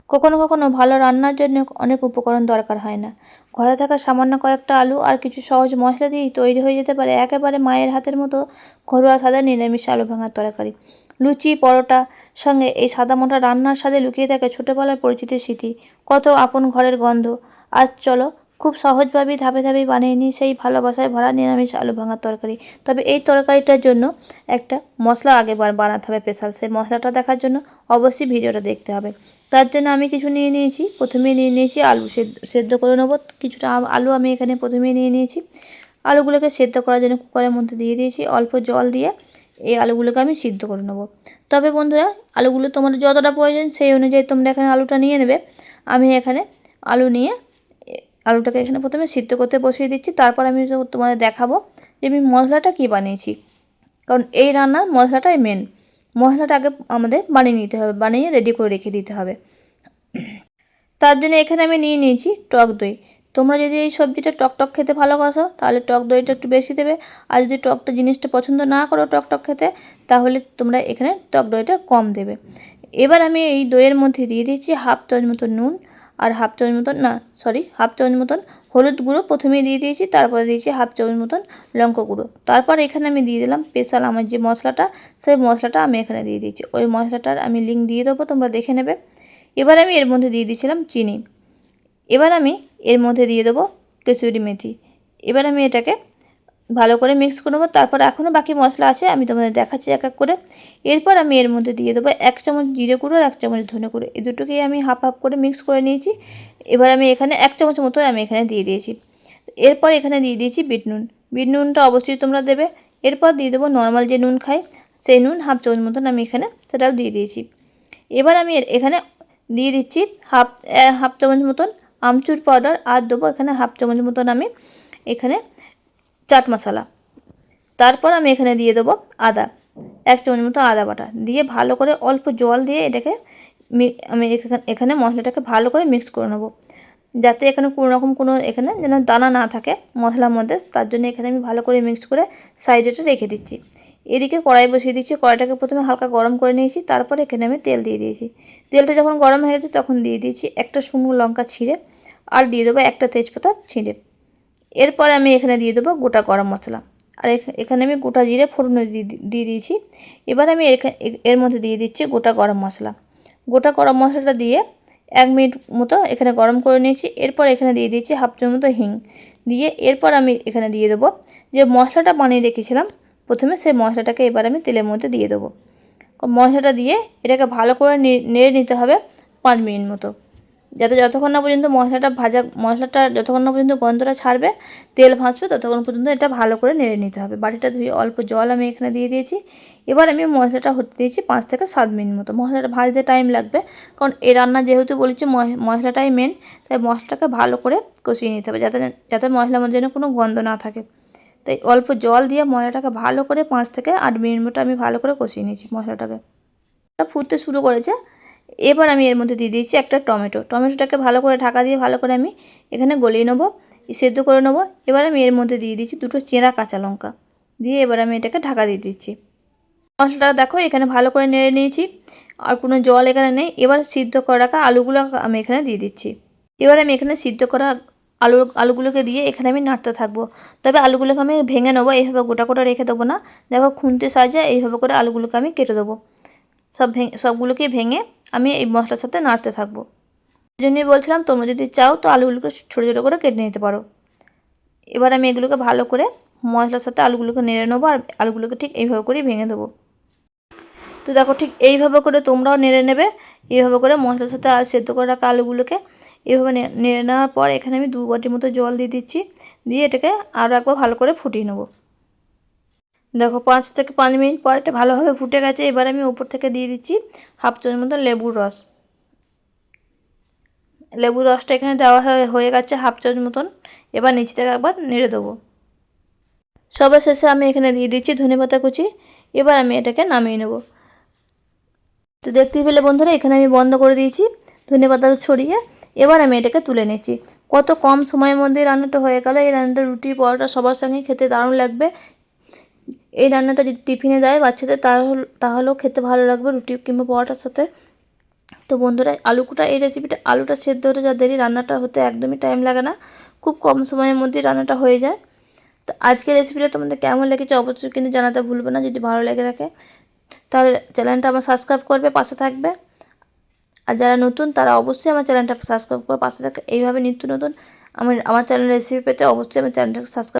কখনো কখনো ভালো রান্নার জন্য অনেক উপকরণ দরকার হয় না। ঘরে থাকা সামান্য কয়েকটা আলু আর কিছু সহজ মশলা দিয়েই তৈরি হয়ে যেতে পারে একেবারে মায়ের হাতের মতো ঘরোয়া সাদা নিরামিষ আলু ভাঙার তরকারি। লুচি পরোটা সঙ্গে এই সাদামাটা রান্নার স্বাদে লুকিয়ে থাকে ছোটোবেলার পরিচিতির স্মৃতি, কত আপন ঘরের গন্ধ। আজ চলো খুব সহজভাবেই ধাপে ধাপেই বানিয়ে নিই সেই ভালোবাসায় ভরা নিরামিষ আলু ভাঙার তরকারি। তবে এই তরকারিটার জন্য একটা মশলা আগে বানাতে হবে স্পেশাল। সেই মশলাটা দেখার জন্য অবশ্যই ভিডিওটা দেখতে হবে। তার জন্য আমি কিছু নিয়ে নিয়েছি। প্রথমেই নিয়ে নিয়েছি আলু সেদ্ধ করে নেবো। কিছুটা আলু আমি এখানে প্রথমেই নিয়ে নিয়েছি। আলুগুলোকে সেদ্ধ করার জন্য কুকারের মধ্যে দিয়ে দিয়েছি অল্প জল দিয়ে। এই আলুগুলোকে আমি সিদ্ধ করে নেবো। তবে বন্ধুরা, আলুগুলো তোমাদের যতটা প্রয়োজন সেই অনুযায়ী তোমরা এখানে আলুটা নিয়ে নেবে। আমি এখানে আলু নিয়ে আলুটাকে এখানে প্রথমে সিদ্ধ করতে বসিয়ে দিচ্ছি। তারপর আমি তোমাদের দেখাবো যে আমি মশলাটা কী বানিয়েছি, কারণ এই রান্নার মশলাটাই মেন। মশলাটা আগে আমাদের বানিয়ে নিতে হবে, বানিয়ে রেডি করে রেখে দিতে হবে। তার জন্য এখানে আমি নিয়ে নিয়েছি টক দই। তোমরা যদি এই সবজিটা টক খেতে ভালোবাসো তাহলে টক দইটা একটু বেশি দেবে। আর যদি টকটা জিনিসটা পছন্দ না করো টক খেতে, তাহলে তোমরা এখানে টক দইটা কম দেবে। এবার আমি এই দইয়ের মধ্যে দিয়ে দিয়েছি হাফ চামচ মতন নুন আর হাফ চামচ মতন হলুদ গুঁড়ো প্রথমেই দিয়ে দিয়েছি। তারপরে দিয়েছি হাফ চামচ মতন লঙ্কা গুঁড়ো। তারপর এখানে আমি দিয়ে দিলাম স্পেশাল আমার যে মশলাটা, সেই মশলাটা আমি এখানে দিয়ে দিয়েছি। ওই মশলাটার আমি লিঙ্ক দিয়ে দেবো, তোমরা দেখে নেবে। এবার আমি এর মধ্যে দিয়ে দিয়েছিলাম চিনি। এবার আমি এর মধ্যে দিয়ে দেবো কসুরি মেথি। এবার আমি এটাকে ভালো করে মিক্স করে নেবো। তারপর এখনও বাকি মশলা আছে, আমি তোমাদের দেখাচ্ছি এক এক করে। এরপর আমি এর মধ্যে দিয়ে দেবো 1 চামচ জিরে গুঁড়ো আর 1 চামচ ধনে গুঁড়ো। এই দুটোকেই আমি হাফ হাফ করে মিক্স করে নিয়েছি। এবার আমি এখানে 1 চামচ মতো আমি এখানে দিয়ে দিয়েছি। এরপর এখানে দিয়ে দিয়েছি বিট নুন। বিট নুনটা অবশ্যই তোমরা দেবে। এরপর দিয়ে দেবো নর্মাল যে নুন খাই সেই নুন হাফ চামচ মতন আমি এখানে সেটাও দিয়ে দিয়েছি। এবার আমি এখানে দিয়ে দিচ্ছি হাফ চামচ মতন আমচুর পাউডার আর দেবো এখানে হাফ চামচ মতন আমি এখানে চাট মশলা। তারপর আমি এখানে দিয়ে দেবো আদা, 1 চামচ মতো আদা বাটা দিয়ে ভালো করে অল্প জল দিয়ে এটাকে আমি এখানে মশলাটাকে ভালো করে মিক্স করে নেবো, যাতে এখানে কোনো এখানে যেন দানা না থাকে মশলার মধ্যে। তার জন্য এখানে আমি ভালো করে মিক্স করে সাইডেটা রেখে দিচ্ছি। এদিকে কড়াই বসিয়ে দিচ্ছি। কড়াইটাকে প্রথমে হালকা গরম করে নিয়েছি। তারপর এখানে আমি তেল দিয়ে দিয়েছি। তেলটা যখন গরম হয়ে গেছে তখন দিয়ে দিয়েছি একটা শুকনো লঙ্কা ছিঁড়ে আর দিয়ে দেবো একটা তেজপাতা ছিঁড়ে। এরপর আমি এখানে দিয়ে দেবো গোটা গরম মশলা আর এখানে আমি গোটা জিরে ফোড়ন দিয়ে দিয়েছি। এবার আমি এর মধ্যে দিয়ে দিচ্ছি গোটা গরম মশলা। গোটা গরম মশলাটা দিয়ে 1 মিনিট মতো এখানে গরম করে নিয়েছি। এরপর এখানে দিয়ে দিচ্ছি হাফ চামচ মতো হিং দিয়ে এরপর আমি এখানে দিয়ে দেবো যে মশলাটা বানিয়ে রেখেছিলাম প্রথমে, সেই মশলাটাকে এবার আমি তেলের মধ্যে দিয়ে দেবো। মশলাটা দিয়ে এটাকে ভালো করে নেড়ে নিতে হবে 5 মিনিট মতো, যতক্ষণ না পর্যন্ত মশলাটা যতক্ষণ না পর্যন্ত গন্ধটা ছাড়বে, তেল ভাসবে, ততক্ষণ পর্যন্ত এটা ভালো করে নেড়ে নিতে হবে। বাটিটা ধুয়ে অল্প জল আমি এখানে দিয়ে দিয়েছি। এবার আমি মশলাটা হতে দিয়েছি 5 থেকে 7 মিনিট মতো। মশলাটা ভাজতে টাইম লাগবে, কারণ এই রান্না যেহেতু বলেছি মশলাটাই মেন, তাই মশলাটাকে ভালো করে কষিয়ে নিতে হবে যাতে মশলার মধ্যে যেন কোনো গন্ধ না থাকে। তাই অল্প জল দিয়ে মশলাটাকে ভালো করে 5 থেকে 8 মিনিট মতো আমি ভালো করে কষিয়ে নিয়েছি মশলাটাকে। ফুটতে শুরু করেছে। এবার আমি এর মধ্যে দিয়ে দিয়েছি একটা টমেটোটাকে ভালো করে ঢাকা দিয়ে ভালো করে আমি এখানে গলিয়ে নেবো, সেদ্ধ করে নেবো। এবার আমি এর মধ্যে দিয়ে দিচ্ছি 2টো চেরা কাঁচা লঙ্কা দিয়ে এবার আমি এটাকে ঢাকা দিয়ে দিচ্ছি। মশলাটা দেখো এখানে ভালো করে নেড়ে নিয়েছি, আর কোনো জল এখানে নেই। এবার সিদ্ধ করে রাখা আলুগুলো আমি এখানে দিয়ে দিচ্ছি। এবার আমি এখানে সিদ্ধ করা আলুগুলোকে দিয়ে এখানে আমি নাড়তে থাকবো। তবে আলুগুলোকে আমি ভেঙে নেবো, এইভাবে গোটা গোটা রেখে দেবো না। দেখো খুন্তি সাহায্যে এইভাবে করে আলুগুলোকে আমি কেটে দেবো। সবগুলোকে ভেঙে আমি এই মশলার সাথে নাড়তে থাকবো। এই জন্যই বলছিলাম তোমরা যদি চাও তো আলুগুলোকে ছোটো ছোটো করে কেটে নিতে পারো। এবার আমি এগুলোকে ভালো করে মশলার সাথে আলুগুলোকে নেড়ে নেবো আর আলুগুলোকে ঠিক এইভাবে করেই ভেঙে দেবো। তো দেখো ঠিক এইভাবে করে তোমরাও নেড়ে নেবে। এইভাবে করে মশলার সাথে আর সেদ্ধ করে রাখা আলুগুলোকে এইভাবে নেড়ে নেওয়ার পর এখানে আমি 2 বাটির মতো জল দিয়ে দিচ্ছি। দিয়ে এটাকে আরও একবার ভালো করে ফুটিয়ে নেবো। দেখো 5 থেকে 5 মিনিট পর এটা ভালোভাবে ফুটে গেছে। এবার আমি উপর থেকে দিয়ে দিচ্ছি হাফ চামচ মতো লেবুর রস। লেবুর রসটা এখানে দেওয়া হয়ে গেছে হাফ চামচ মতন। এবার নিচ থেকে একবার নেড়ে দেবো। সবার শেষে আমি এখানে দিয়ে দিচ্ছি ধনেপাতা কুচি। এবার আমি এটাকে নামিয়ে নেব। তো দেখতেই পেলে বন্ধুরা এখানে আমি বন্ধ করে দিয়েছি ধনেপাতা ছড়িয়ে। এবার আমি এটাকে তুলে নিচ্ছি। কত কম সময়ের মধ্যে রান্নাটা হয়ে গেল। এই রান্নাটা রুটি পরোটা সবার সঙ্গেই খেতে দারুণ লাগবে। এই রান্নাটা যদি টিফিনে দেয় বাচ্চাদের তাহলেও খেতে ভালো লাগবে রুটি কিংবা পরোটার সাথে। তো বন্ধুরা আলুটা এই রেসিপিটা আলুটা সেদ্ধ হতে যা দেরি, রান্নাটা হতে একদমই টাইম লাগে না, খুব কম সময়ের মধ্যেই রান্নাটা হয়ে যায়। তো আজকের রেসিপিটা তোমাদের কেমন লেগেছে অবশ্যই কিন্তু জানাতে ভুলবে না। যদি ভালো লেগে থাকে তাহলে চ্যানেলটা আমার সাবস্ক্রাইব করবে, পাশে থাকবে। আর যারা নতুন তারা অবশ্যই আমার চ্যানেলটা সাবস্ক্রাইব করে পাশে থাকে। এইভাবে নিত্য নতুন আমার চ্যানেল রেসিপি পেতে অবশ্যই আমার চ্যানেলটাকে সাবস্ক্রাইব